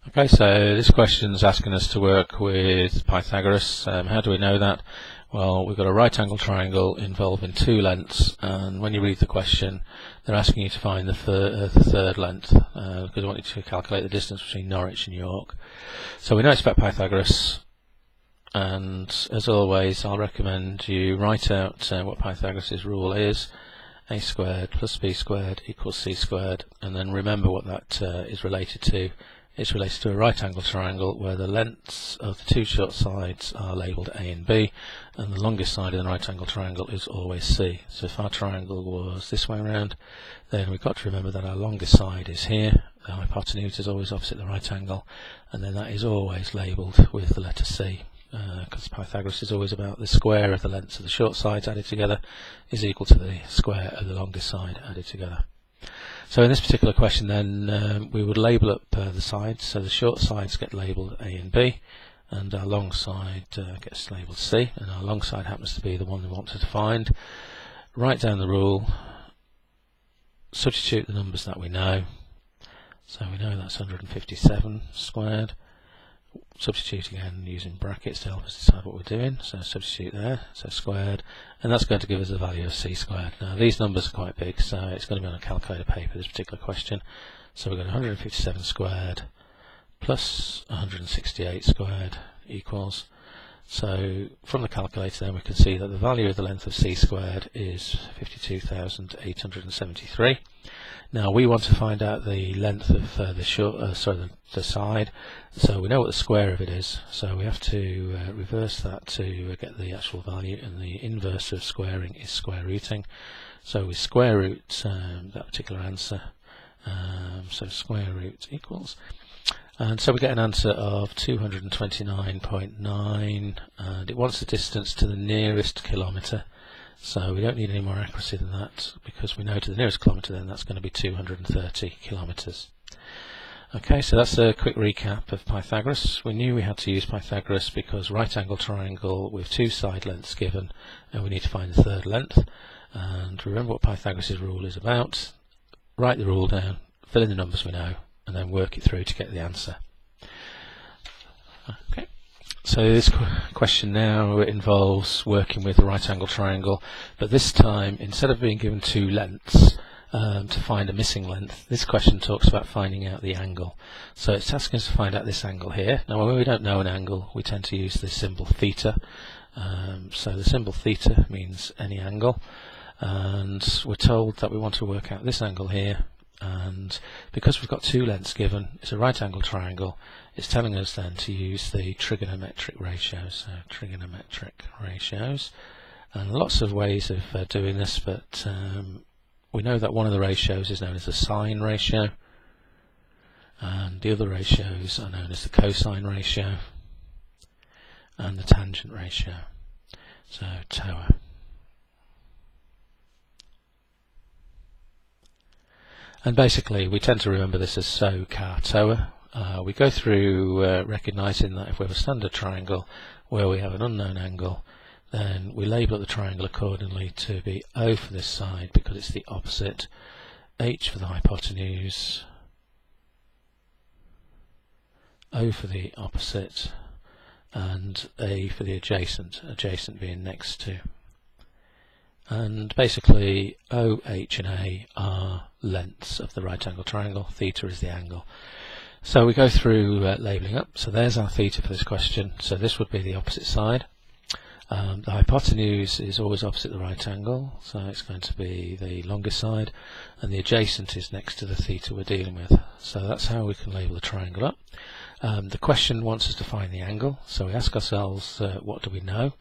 Okay, so this question is asking us to work with Pythagoras. How do we know that? Well, we've got a right angle triangle involving two lengths, and when you read the question, they're asking you to find the third length, because they want you to calculate the distance between Norwich and York. So we know it's about Pythagoras, and as always, I'll recommend you write out what Pythagoras' rule is. A squared plus b squared equals c squared, and then remember what that is related to. It's related to a right angle triangle where the lengths of the two short sides are labelled A and B, and the longest side of the right angle triangle is always C. So if our triangle was this way around, then we've got to remember that our longest side is here, the hypotenuse is always opposite the right angle, and then that is always labelled with the letter C, because Pythagoras is always about the square of the lengths of the short sides added together is equal to the square of the longest side added together. So in this particular question then, we would label up the sides, so the short sides get labelled A and B, and our long side gets labelled C, and our long side happens to be the one we want to find. Write down the rule, substitute the numbers that we know, so we know that's 157 squared. Substitute again using brackets to help us decide what we're doing, so substitute there, so squared, and that's going to give us the value of c squared. Now these numbers are quite big, so it's going to be on a calculator paper, this particular question. So we've got 157 squared plus 168 squared equals, so from the calculator then we can see that the value of the length of c squared is 52,873. Now we want to find out the length of the side, so we know what the square of it is, so we have to reverse that to get the actual value, and the inverse of squaring is square rooting. So we square root that particular answer, so square root equals, and so we get an answer of 229.9, and it wants the distance to the nearest kilometre. So we don't need any more accuracy than that, because we know to the nearest kilometre then that's going to be 230 kilometres. Okay, so that's a quick recap of Pythagoras. We knew we had to use Pythagoras because right angle triangle with two side lengths given, and we need to find the third length. And remember what Pythagoras' rule is about. Write the rule down, fill in the numbers we know, and then work it through to get the answer. Okay. So this question now involves working with a right angle triangle, but this time instead of being given two lengths to find a missing length, this question talks about finding out the angle. So it's asking us to find out this angle here. Now when we don't know an angle, we tend to use the symbol theta. So the symbol theta means any angle, and we're told that we want to work out this angle here. And because we've got two lengths given, it's a right angle triangle, it's telling us then to use the trigonometric ratios. So trigonometric ratios, and lots of ways of doing this, but we know that one of the ratios is known as the sine ratio, and the other ratios are known as the cosine ratio and the tangent ratio, so TOA. And basically we tend to remember this as SO, CAR, TOA. We go through recognising that if we have a standard triangle where we have an unknown angle, then we label the triangle accordingly to be O for this side because it's the opposite, H for the hypotenuse, O for the opposite, and A for the adjacent, adjacent being next to. And basically O, H and A are lengths of the right angle triangle, theta is the angle. So we go through labelling up, so there's our theta for this question, so this would be the opposite side. The hypotenuse is always opposite the right angle, so it's going to be the longest side, and the adjacent is next to the theta we're dealing with. So that's how we can label the triangle up. The question wants us to find the angle, so we ask ourselves what do we know?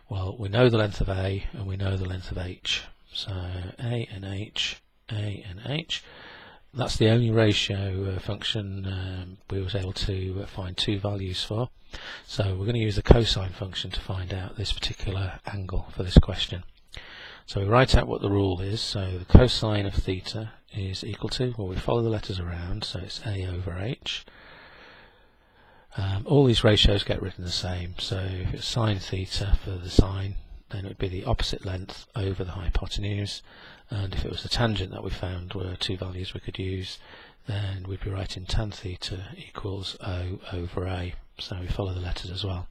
Well, we know the length of A and we know the length of H. So A and H, A and H. That's the only ratio function we was able to find two values for. So we're going to use the cosine function to find out this particular angle for this question. So we write out what the rule is. So the cosine of theta is equal to, well, we follow the letters around, so it's A over H. All these ratios get written the same, so if it's sine theta for the sine, then it would be the opposite length over the hypotenuse, and if it was the tangent that we found were two values we could use, then we'd be writing tan theta equals O over A. So we follow the letters as well.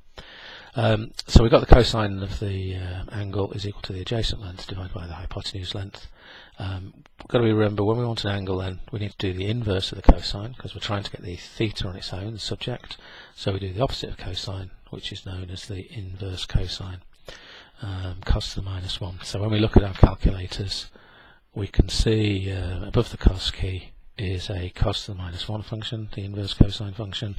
So we've got the cosine of the angle is equal to the adjacent length divided by the hypotenuse length. We've got to remember, when we want an angle, then we need to do the inverse of the cosine, because we're trying to get the theta on its own, the subject. So we do the opposite of cosine, which is known as the inverse cosine, cos to the minus 1. So when we look at our calculators, we can see above the cos key is a cos to the minus 1 function, the inverse cosine function,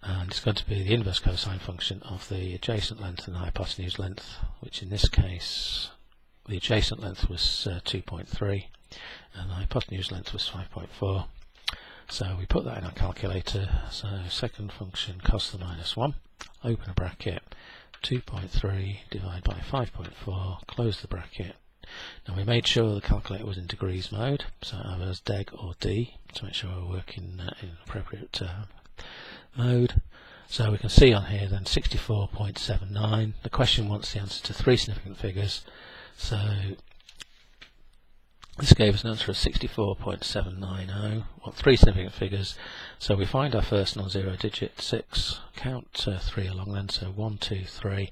and it's going to be the inverse cosine function of the adjacent length and the hypotenuse length, which in this case the adjacent length was 2.3 and the hypotenuse length was 5.4. So we put that in our calculator. So second function cos to the minus 1, open a bracket, 2.3 divided by 5.4, close the bracket. Now we made sure the calculator was in degrees mode, so either as deg or d, to make sure we're working in appropriate mode. So we can see on here then 64.79. The question wants the answer to 3 significant figures, so this gave us an answer of 64.790. What 3 significant figures? So we find our first non-zero digit 6, count 3 along then, so 1, 2, 3.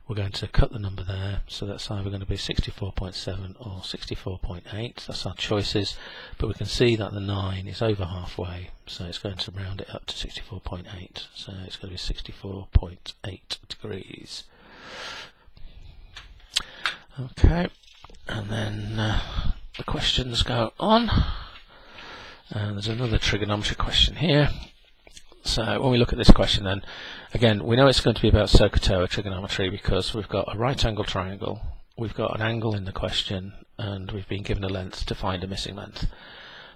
We're going to cut the number there, so that's either going to be 64.7 or 64.8. That's our choices, but we can see that the 9 is over halfway, so it's going to round it up to 64.8. So it's going to be 64.8 degrees. Okay, and then the questions go on, and there's another trigonometry question here. So when we look at this question, then again we know it's going to be about SOHCAHTOA trigonometry, because we've got a right angle triangle, we've got an angle in the question, and we've been given a length to find a missing length.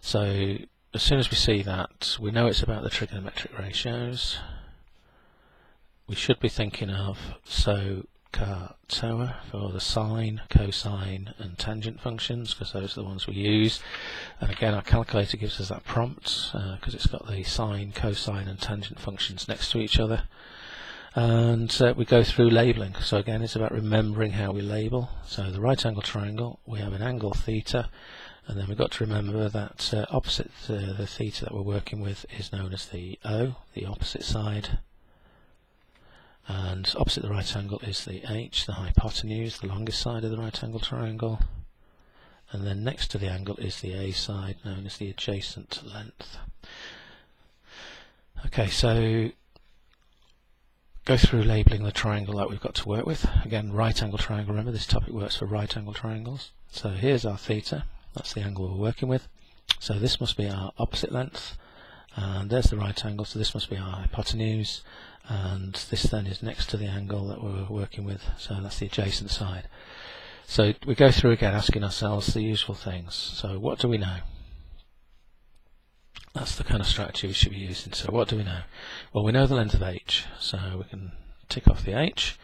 So as soon as we see that, we know it's about the trigonometric ratios. We should be thinking of SOHCAHTOA for the sine, cosine and tangent functions, because those are the ones we use. And again, our calculator gives us that prompt because it's got the sine, cosine and tangent functions next to each other. And we go through labelling. So again, it's about remembering how we label. So the right angle triangle, we have an angle theta, and then we've got to remember that opposite the theta that we're working with is known as the O, the opposite side. And opposite the right angle is the H, the hypotenuse, the longest side of the right angle triangle. And then next to the angle is the A side, known as the adjacent length. Okay, so go through labelling the triangle that we've got to work with. Again, right angle triangle, remember this topic works for right angle triangles. So here's our theta, that's the angle we're working with. So this must be our opposite length, and there's the right angle, so this must be our hypotenuse. And this then is next to the angle that we're working with, so that's the adjacent side. So we go through again asking ourselves the usual things. So what do we know? That's the kind of strategy we should be using. So what do we know? Well, we know the length of h, so we can tick off the h,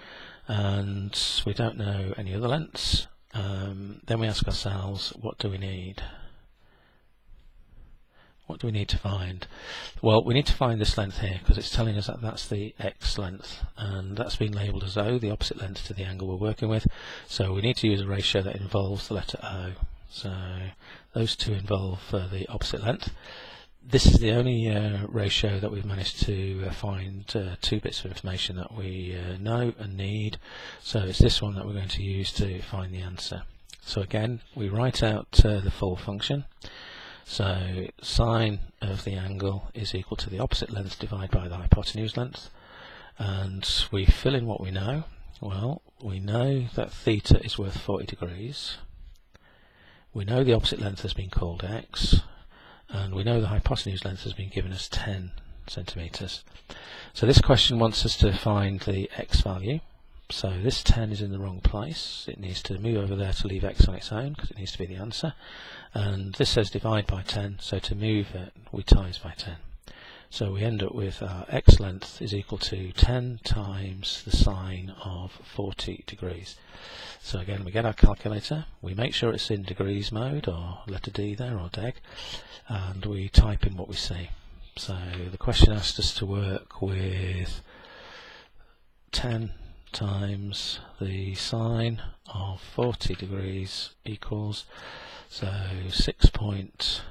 and we don't know any other lengths. Then we ask ourselves, what do we need? What do we need to find? Well, we need to find this length here, because it's telling us that that's the x length, and that's been labelled as O, the opposite length to the angle we're working with. So we need to use a ratio that involves the letter O. So those two involve the opposite length. This is the only ratio that we've managed to find 2 bits of information that we know and need. So it's this one that we're going to use to find the answer. So again, we write out the full function. So sine of the angle is equal to the opposite length divided by the hypotenuse length, and we fill in what we know. Well, we know that theta is worth 40 degrees, we know the opposite length has been called x, and we know the hypotenuse length has been given us 10 centimetres. So this question wants us to find the x value. So this 10 is in the wrong place, it needs to move over there to leave x on its own, because it needs to be the answer. And this says divide by 10, so to move it we times by 10. So we end up with our x length is equal to 10 times the sine of 40 degrees. So again, we get our calculator, we make sure it's in degrees mode, or letter D there, or deg, and we type in what we see. So the question asked us to work with 10 times the sine of 40 degrees equals, so 6.4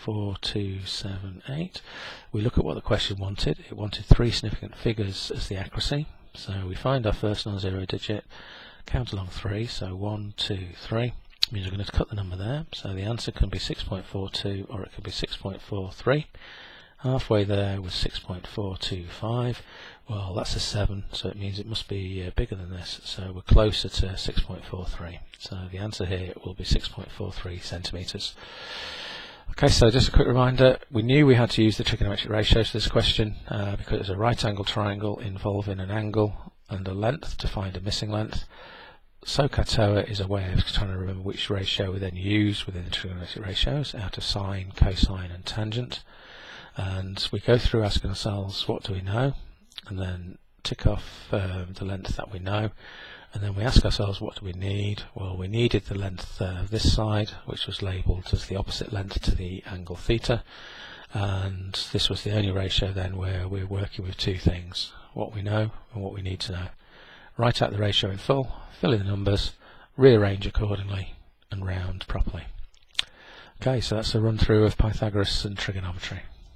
6.4278. We look at what the question wanted. It wanted 3 significant figures as the accuracy. So we find our first non-zero digit, count along 3, so 1, 2, 3. Means we're going to cut the number there. So the answer can be 6.42 or it could be 6.43. Halfway there was 6.425. Well, that's a 7, so it means it must be bigger than this, so we're closer to 6.43. So the answer here will be 6.43 centimetres. Okay, so just a quick reminder, we knew we had to use the trigonometric ratios for this question because it's a right angle triangle involving an angle and a length to find a missing length. SOHCAHTOA is a way of trying to remember which ratio we then use within the trigonometric ratios out of sine, cosine and tangent. And we go through asking ourselves, what do we know? And then tick off the length that we know. And then we ask ourselves, what do we need? Well, we needed the length of this side, which was labelled as the opposite length to the angle theta. And this was the only ratio then where we're working with 2 things, what we know and what we need to know. Write out the ratio in full, fill in the numbers, rearrange accordingly, and round properly. Okay, so that's a run through of Pythagoras and trigonometry.